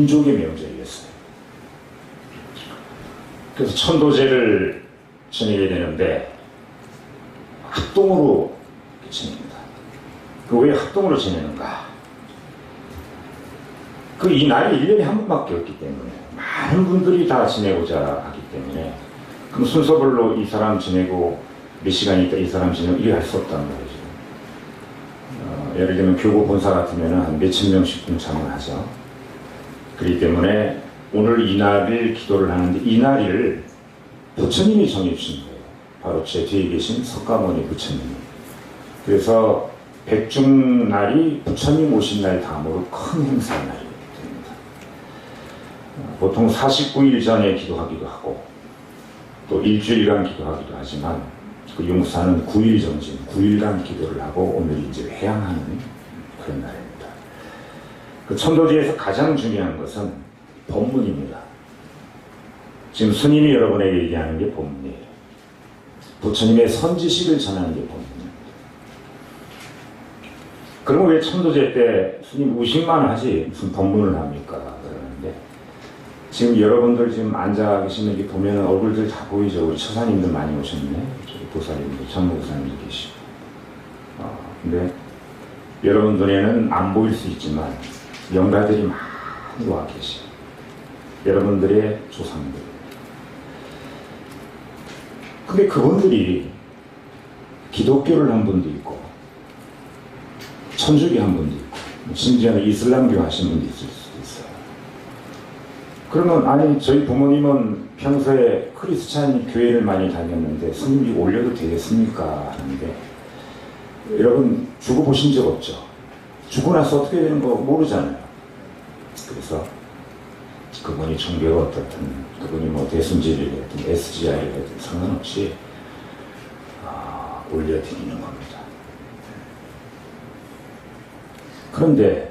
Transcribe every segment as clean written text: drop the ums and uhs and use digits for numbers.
민족의 명절이었어요. 그래서 천도제를 지내게 되는데 합동으로 지냅니다. 왜 합동으로 지내는가? 이 날이 1년에 한 번밖에 없기 때문에 많은 분들이 다 지내고자 하기 때문에 그럼 순서별로 이 사람 지내고 몇 시간 있다 이 사람 지내고 이래 할 수 없다는 거죠. 예를 들면 교구 본사 같으면 한 몇천 명씩 동참을 하죠. 그렇기 때문에 오늘 이 날을 기도를 하는데 이 날을 부처님이 정해주신 거예요. 바로 제 뒤에 계신 석가모니 부처님이. 그래서 백중날이 부처님 오신 날 다음으로 큰 행사 날이 됩니다. 보통 49일 전에 기도하기도 하고 또 일주일간 기도하기도 하지만 그 용사는 9일 정진, 9일간 기도를 하고 오늘 이제 회양하는 그런 날입니다. 그 천도제에서 가장 중요한 것은 법문입니다. 지금 스님이 여러분에게 얘기하는 게 법문이에요. 부처님의 선지식을 전하는 게 법문입니다. 그러면 왜 천도제 때 스님 의식만 하지 무슨 법문을 합니까? 그러는데 지금 여러분들 지금 앉아 계시는 게 보면 얼굴들 다 보이죠. 우리 처사님들 많이 오셨네. 보살님들, 전무보살님들 계시고. 근데 여러분 눈에는 안 보일 수 있지만 영가들이 많이 와 계셔. 여러분들의 조상들. 근데 그분들이 기독교를 한 분도 있고 천주교 한 분도 있고 심지어는 이슬람교 하신 분도 있을 수도 있어요. 그러면 아니 저희 부모님은 평소에 크리스찬 교회를 많이 다녔는데 스님이 올려도 되겠습니까? 하는데 여러분 죽어보신 적 없죠? 죽고 나서 어떻게 되는 거 모르잖아요. 그래서 그분이 종교가 어떻든 그분이 뭐 대순지를 했든 SGI를 했든 상관없이 올려드리는 겁니다. 그런데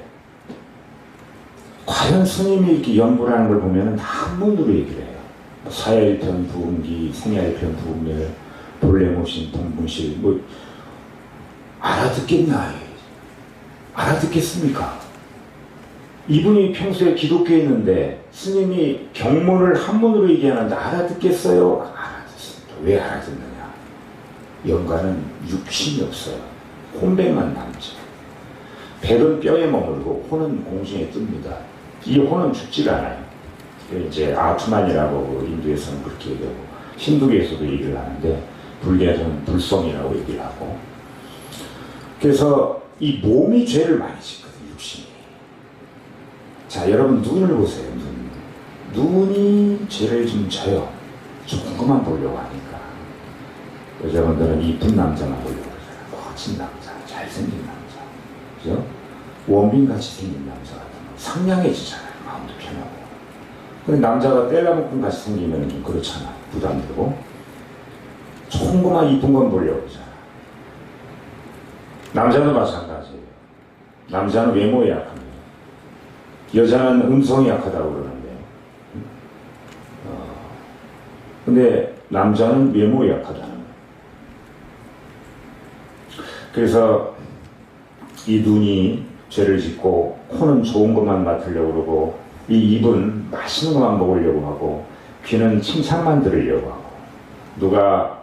과연 스님이 이렇게 연구를 하는 걸 보면 한문으로 얘기를 해요. 사야일편, 부흥기, 생야일편, 부흥멸, 본래모신, 동분실 뭐 알아듣겠나? 알아듣겠습니까? 이분이 평소에 기독교에 있는데 스님이 경문을 한문으로 얘기하는데 알아듣겠어요? 알아듣습니다. 왜 알아듣느냐? 영가는 육신이 없어요. 혼배만 남죠. 백은 뼈에 머물고 혼은 공중에 뜹니다. 이 혼은 죽지가 않아요. 이제 아투만이라고 인도에서는 그렇게 얘기하고 힌두교에서도 얘기를 하는데 불교에서는 불성이라고 얘기를 하고 그래서 이 몸이 죄를 많이 짓거든요. 육신이. 자 여러분 눈을 보세요. 눈이 죄를 좀 져요. 좋은 것만 보려고 하니까 여자분들은 이쁜 남자만 보려고 하잖아요. 멋진 남자, 잘생긴 남자, 그죠? 원빈같이 생긴 남자 같은 거 상냥해지잖아요. 마음도 편하고. 근데 남자가 떼라먹금 같이 생기면 좀 그렇잖아. 부담되고. 좋은 것만 이쁜 건 보려고 하잖아. 남자는 마찬가지예요. 남자는 외모에 약합니다. 여자는 음성이 약하다고 그러는데 근데 남자는 외모에 약하다는 거예요. 그래서 이 눈이 죄를 짓고 코는 좋은 것만 맡으려고 그러고 이 입은 맛있는 것만 먹으려고 하고 귀는 칭찬만 들으려고 하고 누가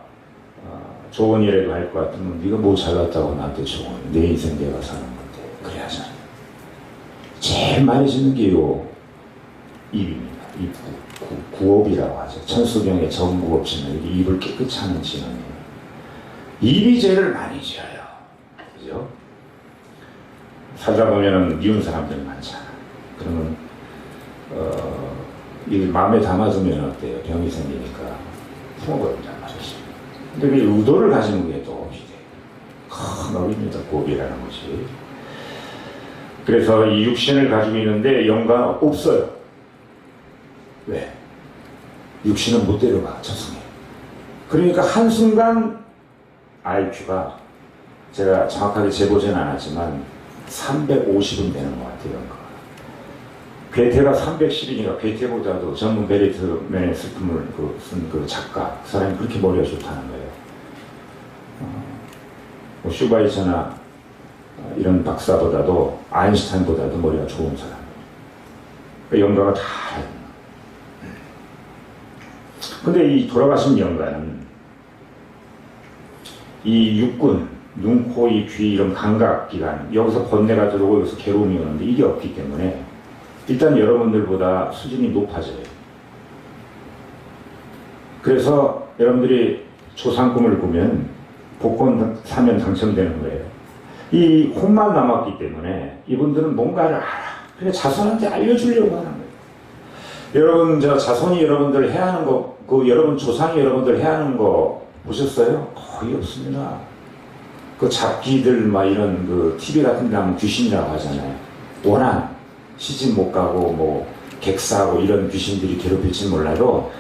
좋은 일이라도 할 것 같으면 네가 뭐 잘났다고 나한테 좋은 내 인생 내가 사는 건데 그래 하잖아요. 제일 많이 짓는 게 요 입입니다. 입 구업이라고 하죠. 천수경의 정구업지는 입을 깨끗이 하는 진원이에요. 입이 죄를 많이 지어요. 그죠? 살다 보면은 미운 사람들이 많잖아. 그러면 이게 마음에 담아두면 어때요? 병이 생기니까 풀어버린단 말이지. 근데 그 의도를 가지는 게 또 업이 돼. 큰 업입니다. 구업이라는 것이. 그래서 이 육신을 가지고 있는데 영가 없어요. 왜? 육신은 못 데려가, 저승에. 그러니까 한순간 IQ가 제가 정확하게 재보지는 않았지만 350은 되는 것 같아요. 괴테가 310이니까 괴테보다도 전문 베리트맨의 슬픔을 쓴 그 작가, 그 사람이 그렇게 머리가 좋다는 거예요. 뭐 슈바이처나 이런 박사보다도 아인슈타인보다도 머리가 좋은 사람. 그 영가가 다 알아요. 근데 이 돌아가신 영가는 이 육군, 눈, 코, 이 귀 이런 감각기관, 여기서 번뇌가 들어오고 여기서 괴로움이 오는데 이게 없기 때문에 일단 여러분들보다 수준이 높아져요. 그래서 여러분들이 조상 꿈을 꾸면 복권 사면 당첨되는 거예요. 이 혼만 남았기 때문에 이분들은 뭔가를 알아. 그래 자손한테 알려주려고 하는 거예요. 여러분 저 자손이 여러분들 해야 하는 거, 그 여러분 조상이 여러분들 해야 하는 거 보셨어요? 거의 없습니다. 그 잡기들 막 이런 그 TV 같은 데 하면 귀신이라고 하잖아요. 워낙 시집 못 가고 뭐 객사하고 이런 귀신들이 괴롭힐지 몰라도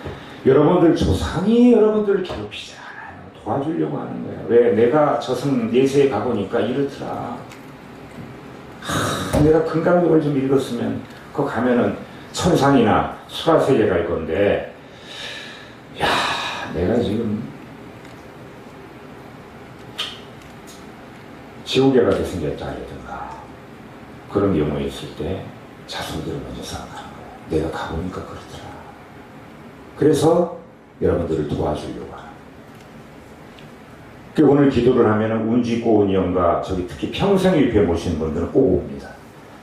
여러분들 조상이 여러분들을 괴롭히지 않아요. 도와주려고 하는 거예요. 왜? 내가 저승 예세에 가보니까 이렇더라. 내가 금강경을 좀 읽었으면 그거 가면은 천상이나 수라세계 갈 건데 야 내가 지금 지옥에 가게 생겼다 이러든가 그런 경우에 있을 때 자손들을 먼저 생각하는 거예요. 내가 가보니까 그렇더라. 그래서 여러분들을 도와주려고 하는 거예요. 오늘 기도를 하면은 운지 꼬운 영가 저기 특히 평생유입회 모시는 분들은 꼭 옵니다.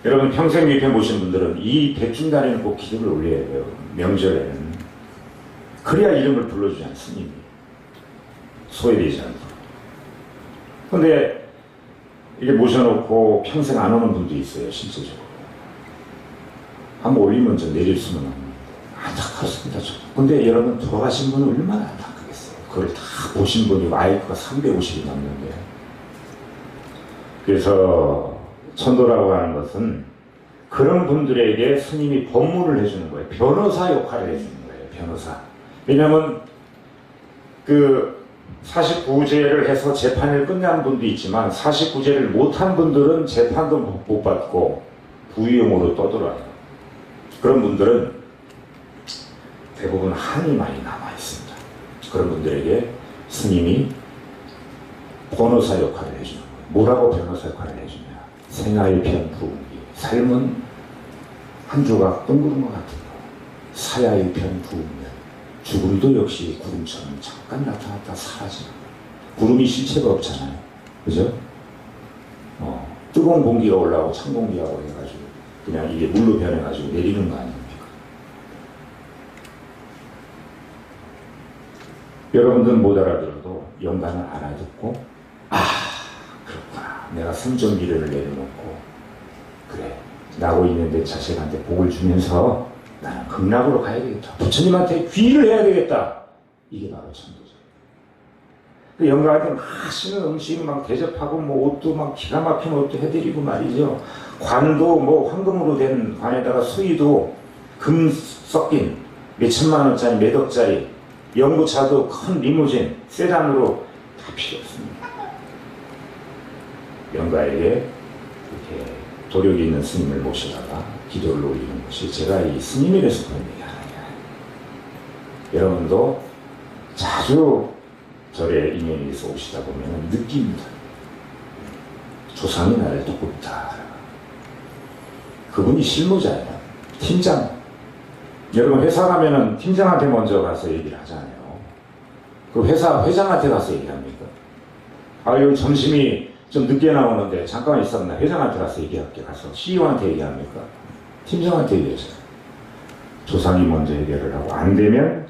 여러분 평생유입회 모시는 분들은 이 백중단에는 꼭 기도를 올려야 돼요. 명절에는. 그래야 이름을 불러주지 않습니다. 소외되지 않고. 근데 이게 모셔놓고 평생 안 오는 분도 있어요. 실제적으로. 한번 올리면 좀 내릴 수는 없는데 안타깝습니다. 근데 여러분 돌아가신 분은 얼마나 안타깝겠어요. 그걸 다 보신 분이 마이크가 350이 넘는데요. 그래서 천도라고 하는 것은 그런 분들에게 스님이 법문을 해주는 거예요. 변호사 역할을 해주는 거예요. 변호사. 왜냐하면 그 49제를 해서 재판을 끝난 분도 있지만 49제를 못한 분들은 재판도 못 받고 부유용으로 떠돌아요. 그런 분들은 대부분 한이 많이 남아 있습니다. 그런 분들에게 스님이 변호사 역할을 해주는 거예요. 뭐라고 변호사 역할을 해주냐? 생아일편 부흥기. 삶은 한 조각 뜬구름 같은 거. 사야일편 부흥면. 죽음도 역시 구름처럼 잠깐 나타났다 사라지는 거예요. 구름이 실체가 없잖아요. 그죠? 뜨거운 공기가 올라오고 찬 공기가 해가지고 그냥 이게 물로 변해가지고 내리는 거 아닙니까? 여러분들은 못 알아들어도 영감을 알아듣고 그렇구나. 내가 생존 미래를 내려놓고 그래 나고 있는데 자식한테 복을 주면서 나는 극락으로 가야 되겠다. 부처님한테 귀의를 해야 되겠다. 이게 바로 천도죠. 영가한테 맛있는 음식 막 대접하고 뭐 옷도 막 기가 막힌 옷도 해드리고 말이죠. 관도 뭐 황금으로 된 관에다가 수의도 금 섞인 몇천만 원짜리 몇 억짜리 연구차도 큰 리무진 세단으로 다 필요 없습니다. 영가에게 이렇게 도력이 있는 스님을 모시다가 기도를 올리는 것이 제가 이 스님이라서 그런 얘기 하는 게 아니에요. 여러분도 자주 절에 인연이 있어 오시다 보면 느낍니다. 조상이 나를 돕고 있다. 그분이 실무자예요. 팀장. 여러분 회사 가면은 팀장한테 먼저 가서 얘기를 하잖아요. 그 회사 회장한테 가서 얘기합니까? 여기 점심이 좀 늦게 나오는데 잠깐만 있었나? 회장한테 가서 얘기할게. 가서 CEO한테 얘기합니까? 팀장한테 얘기하잖아요. 조상이 먼저 해결을 하고 안 되면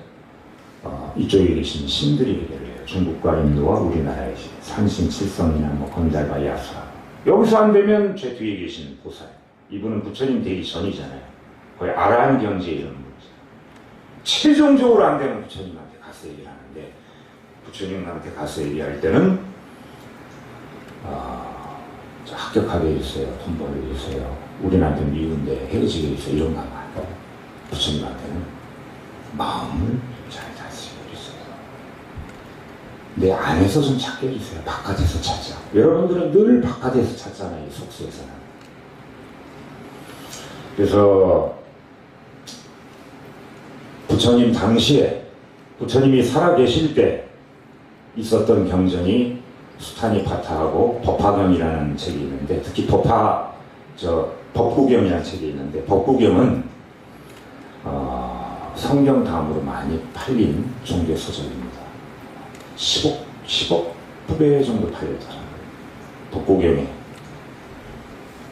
이쪽에 계신 신들이 해결을 해요. 중국과 인도와 우리나라의 신, 산신, 칠성이나 뭐 건달바, 야수라. 여기서 안 되면 제 뒤에 계신 보살. 이분은 부처님 되기 전이잖아요. 거의 아라한 경지에 이런 분이죠. 최종적으로 안 되면 부처님한테 가서 얘기를 하는데 부처님한테 가서 얘기할 때는 합격하게 해주세요. 돈 벌게 해주세요. 우리나라한테는 미운데 헤어지게 해주세요. 이런 거 안 해요. 부처님한테는 마음을 잘 다스리게 해주세요. 내 안에서 좀 찾게 해주세요. 바깥에서 찾자. 여러분들은 늘 바깥에서 찾잖아요. 이 속수에서는. 그래서 부처님 당시에 부처님이 살아계실 때 있었던 경전이 수타니파타하고 법화경이라는 책이 있는데 특히 법화경이라는 책이 있는데 법화경은 성경 다음으로 많이 팔린 종교 소설입니다. 10억 부배 정도 팔렸더라고요. 독고경에.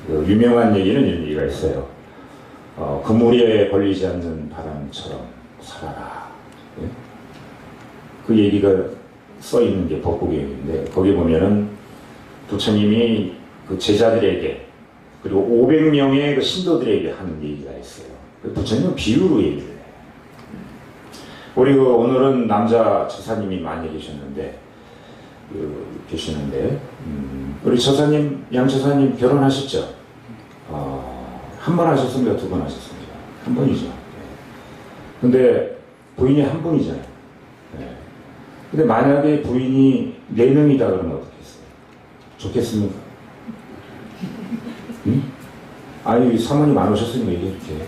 유명한 얘기는 이런 얘기가 있어요. 그물에 걸리지 않는 바람처럼 살아라. 예? 그 얘기가 써 있는 게 법고경인데, 거기 보면은 부처님이 그 제자들에게 그리고 500명의 그 신도들에게 하는 얘기가 있어요. 부처님은 비유로 얘기를 해요. 우리 오늘은 남자 처사님이 많이 계시는데 우리 처사님, 양 처사님 결혼하셨죠? 한 번 하셨습니까? 두 번 하셨습니까? 한 번이죠. 네. 근데 부인이 한 분이잖아요. 네. 근데 만약에 부인이 4명이다 그러면 어떻겠어요? 좋겠습니까? 응? 아니, 사모님 안 오셨으니까 이게 이렇게.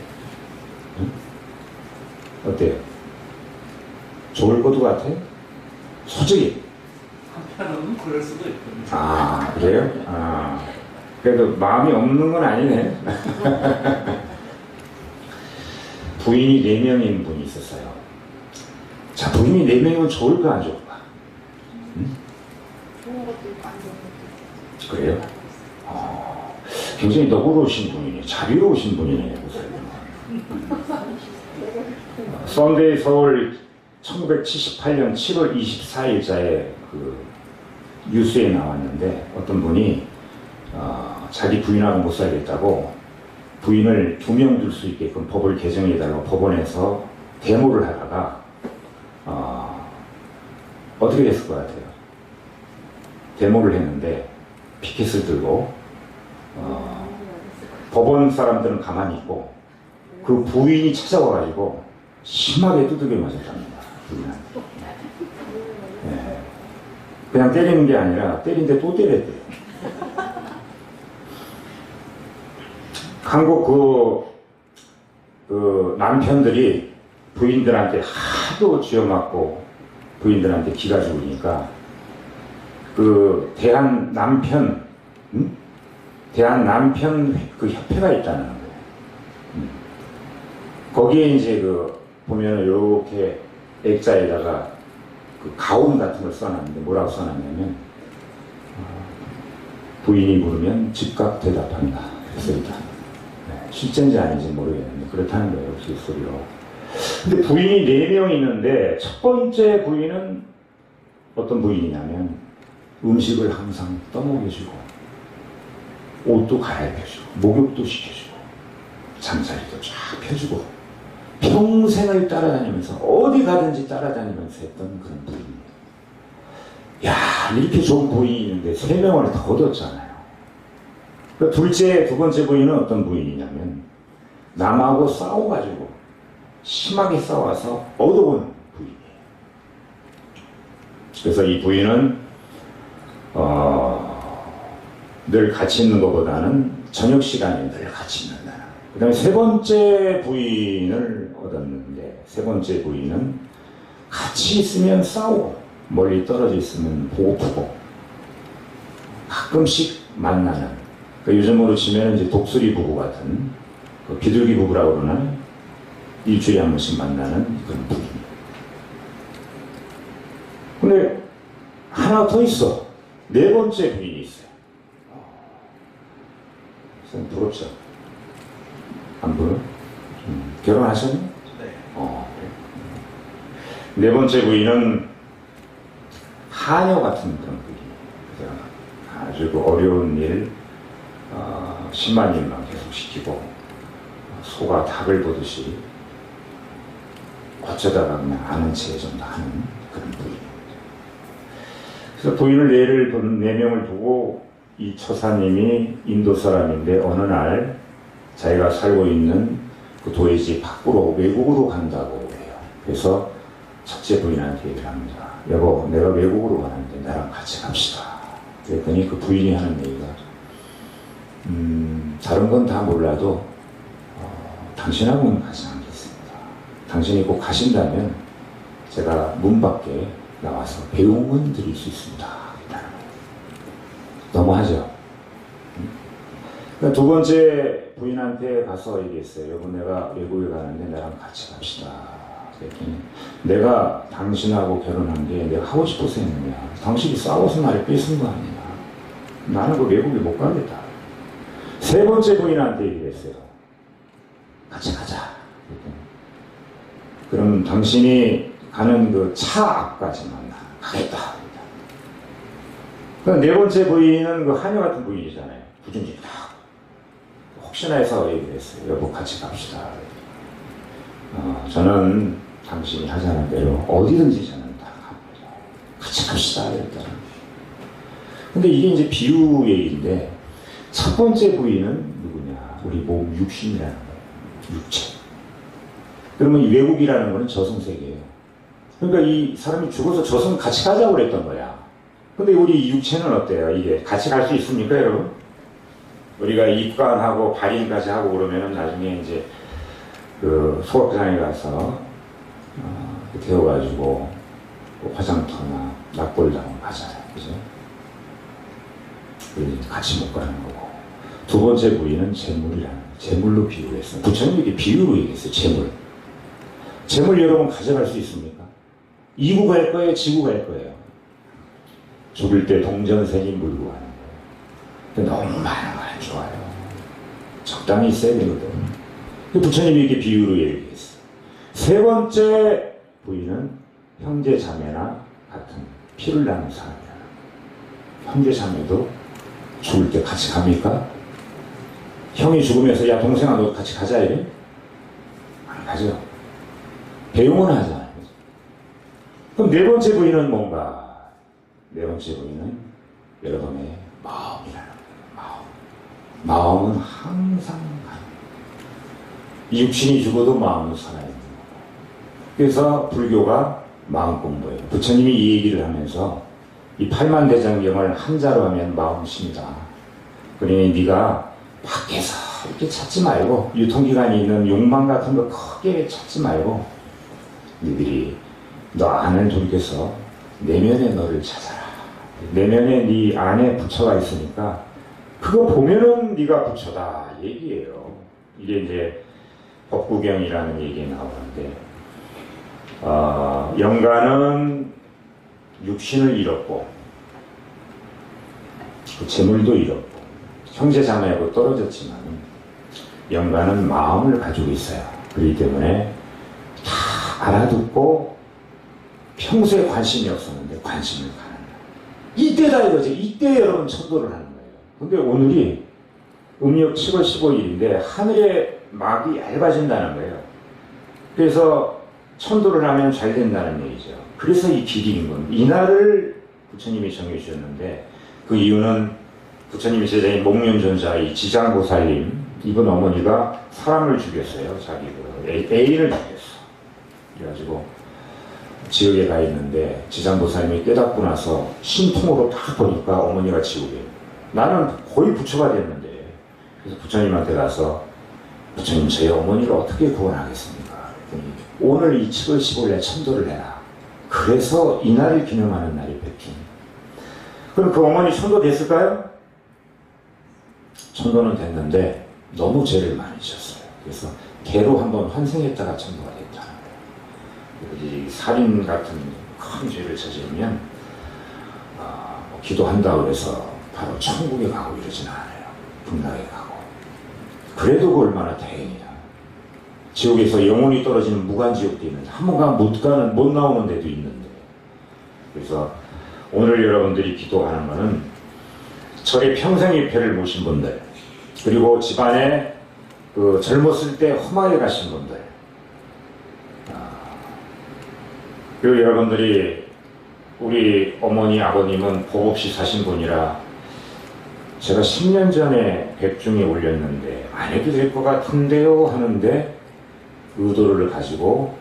응? 어때요? 좋을 것도 같아? 솔직히. 한편으로는 그럴 수도 있거든요. 아, 그래요? 그래도 마음이 없는 건 아니네. 부인이 4명인 분이 있었어요. 자, 부인이 4명이면 좋을까, 안 좋을까? 응? 좋은 것도 있고 안 좋은 것도 있고. 그래요? 굉장히 너그러우신 분이네. 자비로우신 분이네. 썬데이 서울 1978년 7월 24일자에 그 뉴스에 나왔는데, 어떤 분이 자기 부인하고 못 살겠다고 부인을 2명 둘 수 있게끔 법을 개정해달라고 법원에서 데모를 하다가 어떻게 됐을 것 같아요? 데모를 했는데 피켓을 들고 법원 사람들은 가만히 있고 그 부인이 찾아와가지고 심하게 두들겨 맞았답니다. 부인한테. 네. 그냥 때리는 게 아니라 때린데 또 때렸대요. 한국 그 남편들이 부인들한테 하도 쥐어맞고 부인들한테 기가 죽으니까 그 대한남편 그 협회가 있다는 거예요. 거기에 이제 그 보면은 이렇게 액자에다가 그 가온 같은 걸 써놨는데 뭐라고 써놨냐면 부인이 물으면 즉각 대답한다. 그래서 일단 실제인지 아닌지 모르겠는데 그렇다는 거예요. 그 소리로. 근데 부인이 4명 있는데 첫 번째 부인은 어떤 부인이냐면 음식을 항상 떠먹여주고 옷도 갈아입혀주고 목욕도 시켜주고 잠자리도 쫙 펴주고 평생을 따라다니면서 어디 가든지 따라다니면서 했던 그런 부인이에요. 야, 이렇게 좋은 부인이 있는데 3명을 더 얻었잖아요. 그 두 번째 부인은 어떤 부인이냐면 남하고 싸워가지고 심하게 싸워서 얻어본 부인이에요. 그래서 이 부인은 늘 같이 있는 것보다는 저녁 시간에 늘 같이 있는다. 그 다음에 3번째 부인을 얻었는데 3번째 부인은 같이 있으면 싸우고 멀리 떨어져 있으면 보고프고 가끔씩 만나는, 그러니까 요즘으로 치면 이제 독수리 부부 같은 그 비둘기 부부라고 그러나 일주일에 한 번씩 만나는 그런 부부입니다. 근데 하나 더 있어. 4번째 부인이 있어요. 부럽죠? 안 부러? 결혼하셨니? 네. 그래. 4번째 부인은 하녀 같은 그런 부인이에요. 아주 그 어려운 일, 심한 일만 계속 시키고 소가 닭을 보듯이 어쩌다가 그냥 아는 체 정도 하는 그런 부인입니다. 그래서 부인을 4명을 두고 이 처사님이 인도 사람인데 어느 날 자기가 살고 있는 그 도회지 밖으로 외국으로 간다고 해요. 그래서 첫째 부인한테 얘기를 합니다. 여보, 내가 외국으로 가는데 나랑 같이 갑시다. 그랬더니 그 부인이 하는 얘기가 다른 건 다 몰라도 당신하고는 가지 않겠습니다. 당신이 꼭 가신다면 제가 문 밖에 나와서 배웅은 드릴 수 있습니다. 너무하죠? 두 번째 부인한테 가서 얘기했어요. 여보, 내가 외국에 가는데 나랑 같이 갑시다. 그랬더니 내가 당신하고 결혼한 게 내가 하고 싶어서 했느냐. 당신이 싸워서 나를 뺏은 거 아니냐. 나는 그 외국에 못 가겠다. 세 번째 부인한테 얘기했어요. 같이 가자. 그랬더니 그럼 당신이 가는 그 차 앞까지만 나 가겠다. 네 번째 부인은 그 하녀 같은 부인이잖아요. 부준직이다. 혹시나 해서 얘기를 했어요. 여보, 같이 갑시다. 저는 당신이 하자는 대로 어디든지 저는 다 갑니다. 같이 갑시다. 이랬더니. 근데 이게 이제 비유 얘기인데, 첫 번째 부인은 누구냐? 우리 몸 육신이라는 거예요. 육체. 그러면 이 외국이라는 거는 저승세계예요. 그러니까 이 사람이 죽어서 저승 같이 가자고 그랬던 거야. 근데 우리 육체는 어때요? 이게 같이 갈 수 있습니까, 여러분? 우리가 입관하고 발인까지 하고 그러면은 나중에 이제 그 소각장에 가서 데워가지고 화장터나 납골당을 가잖아요. 그죠? 같이 못 가는 거고. 두 번째 부위는 재물이라는 거예요. 재물로 비유했어요. 부처님이 이렇게 비유로 얘기했어요. 재물. 재물 여러분 가져갈 수 있습니까? 이구 갈 거예요? 지구 갈 거예요? 죽을 때 동전생이 물고 가는 거예요. 근데 너무 많은 거 안 좋아요. 적당히 있어야 되거든. 부처님이 이렇게 비유로 얘기했어요. 세 번째 부위는 형제 자매나 같은 피를 나눈 사람이야. 형제 자매도 죽을 때 같이 갑니까? 형이 죽으면서 야 동생아 너 같이 가자 이래? 안 가죠. 배웅은 하잖아요. 그럼 네 번째 부위는 뭔가? 네 번째 부위는 여러분의 마음이라는 거예요. 마음은 항상 이 육신이 죽어도 마음은 살아있는 거고. 그래서 불교가 마음 공부예요. 부처님이 이 얘기를 하면서 이 팔만대장경을 한자로 하면 마음심이다. 그러니 네가 밖에서 이렇게 찾지 말고 유통기간이 있는 욕망 같은 거 크게 찾지 말고 너희들이 너 안을 돌이켜서 내면의 너를 찾아라. 내면에 네 안에 부처가 있으니까 그거 보면은 네가 부처다 얘기예요. 이게 이제 법구경이라는 얘기 나오는데 영가는 육신을 잃었고 그 재물도 잃었고 형제 자매하고 떨어졌지만 영가는 마음을 가지고 있어요. 그렇기 때문에 다 알아듣고 평소에 관심이 없었는데 관심을 가는 거예요. 이때다 이거지. 이때 여러분 천도를 하는 거예요. 근데 오늘이 음력 7월 15일인데 하늘의 막이 얇아진다는 거예요. 그래서 천도를 하면 잘 된다는 얘기죠. 그래서 이 길이인 겁니다. 이날을 부처님이 정해주셨는데 그 이유는 부처님이 제자인 목련존자 이 지장보살님 이분 어머니가 사람을 죽였어요. 자기 애인을 죽였어. 그래가지고 지옥에 가 있는데 지장보살님이 깨닫고 나서 신통으로 딱 보니까 어머니가 지옥에 나는 거의 부처가 됐는데 그래서 부처님한테 가서 부처님 저희 어머니를 어떻게 구원하겠습니까? 그랬더니 오늘 이 7월 15일에 천도를 해라. 그래서 이날을 기념하는 날이 백중. 그럼 그 어머니 천도 됐을까요? 천도는 됐는데 너무 죄를 많이 지었어요. 그래서 개로 한번 환생했다가 천도가 됐다는 거예요. 이 살인 같은 큰 죄를 저지르면 기도한다고 해서 바로 천국에 가고 이러진 않아요. 북락에 가고. 그래도 그 얼마나 다행이야. 지옥에서 영혼이 떨어지는 무간지옥도 있는데 한 번 가면 못 나오는 데도 있는데. 그래서 오늘 여러분들이 기도하는 것은 절에 평생의 배를 모신 분들 그리고 집안에 그 젊었을 때 험하게 가신 분들 그리고 여러분들이 우리 어머니 아버님은 복 없이 사신 분이라 제가 10년 전에 백중에 올렸는데 안 해도 될 것 같은데요 하는데 의도를 가지고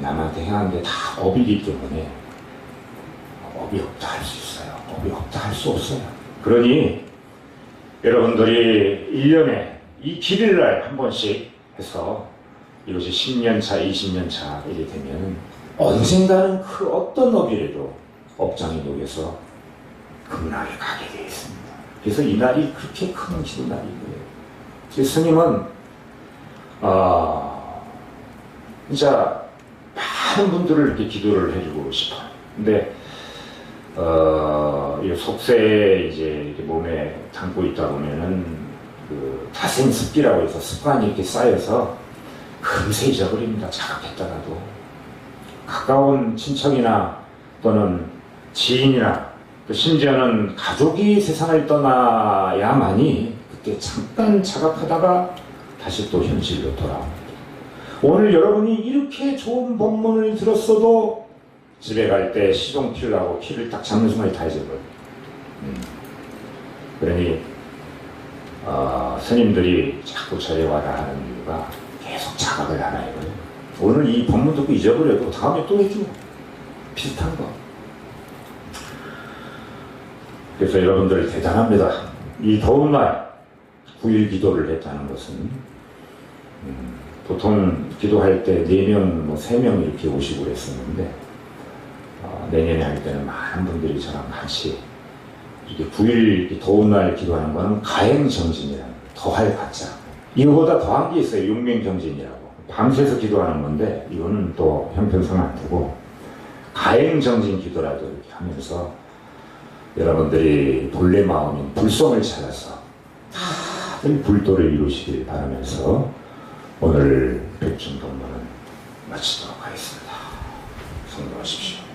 남한테 행하는데 다 업이기 때문에 업이 없다 할 수 있어요. 업이 없다 할 수 없어요. 그러니 여러분들이 1년에 이 길일날 한 번씩 해서 이것이 10년차, 20년차 이렇게 되면 언젠가는 그 어떤 업이라도 업장이 녹여서 극락에 가게 되어 있습니다. 그래서 이 날이 그렇게 큰 기도 날이고요. 스님은 진짜 많은 분들을 이렇게 기도를 해주고 싶어요. 근데 이 속세에 이제 이렇게 몸에 담고 있다 보면은 그 타생습기라고 해서 습관이 이렇게 쌓여서 금세 잊어버립니다. 자각했다가도. 가까운 친척이나 또는 지인이나 또 심지어는 가족이 세상을 떠나야만이 그때 잠깐 자각하다가 다시 또 현실로 돌아옵니다. 오늘 여러분이 이렇게 좋은 법문을 들었어도 집에 갈 때 시동 키우려고 키를 딱 잡는 순간에 다 잊어버려요. 그러니 스님들이 자꾸 절에 와라 하는 이유가 계속 자각을 하라 이거예요. 오늘 이 법문 듣고 잊어버려도 다음에 또 해줘. 비슷한 거. 그래서 여러분들 대단합니다. 이 더운 날 9일 기도를 했다는 것은 보통 기도할 때 4명, 3명 이렇게 오시고 그랬었는데 내년에 할 때는 많은 분들이 저랑 같이 이렇게 9일 이렇게 더운 날 기도하는 거는 가행정진이라는 더할 가짜. 이거보다 더한 게 있어요. 용맹정진이라고. 밤새서 기도하는 건데 이거는 또 형편상 안 되고 가행정진 기도라도 이렇게 하면서 여러분들이 본래 마음인 불성을 찾아서 다들 불도를 이루시길 바라면서 오늘 백중법문은 마치도록 하겠습니다. 성도하십시오.